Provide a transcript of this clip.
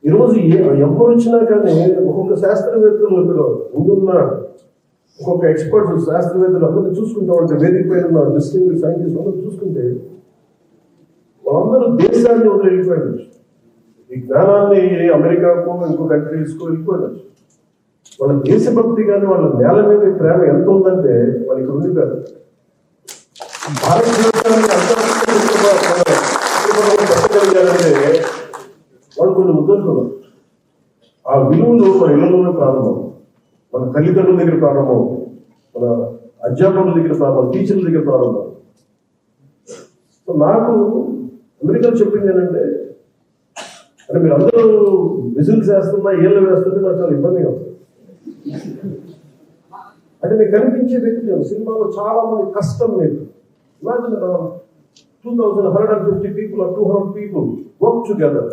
ఈరోజు ఎవరు వచ్చినా కానీ ఒక్కొక్క శాస్త్రవేత్తలు ఇక్కడ ముందున్న ఒక్కొక్క ఎక్స్పర్ట్స్ శాస్త్రవేత్తలు అందరూ చూసుకుంటా ఉంటే వేదిక పైన ఉన్న డిస్టింగ్విష్డ్ సైంటిస్ట్ అందరూ చూసుకుంటే వాళ్ళందరూ దేశాన్ని వదిలి వెళ్ళిపోయారు. ఈ జ్ఞానాన్ని అమెరికాకో ఇంకో కంట్రీస్కో వెళ్ళిపోయారు. వాళ్ళ దేశభక్తి కానీ వాళ్ళ నేల మీద ప్రేమ ఎంత ఉందంటే వాళ్ళకి ఉండిపోయారు. భారతదేశాన్ని పెట్టగలిగారంటే వాళ్ళు కొన్ని ముద్దుకున్నారు. ఆ విలువలు మన ఇళ్లలోనే ప్రారంభం, మన తల్లిదండ్రుల దగ్గర ప్రారంభం, మన అధ్యాపకుల దగ్గర ప్రారంభం, టీచర్ల దగ్గర ప్రారంభం. సో నాకు అమెరికాలో చెప్పింది ఏంటంటే, అంటే మీరు అందరూ విజిల్స్ వేస్తున్నా ఏళ్ళు వేస్తుంటే నాకు చాలా ఇబ్బందిగా ఉంది. అంటే మీకు కనిపించే వ్యక్తి సినిమాలో చాలా మంది కష్టం లేదు. Imagine 2,150 people or 200 people work together.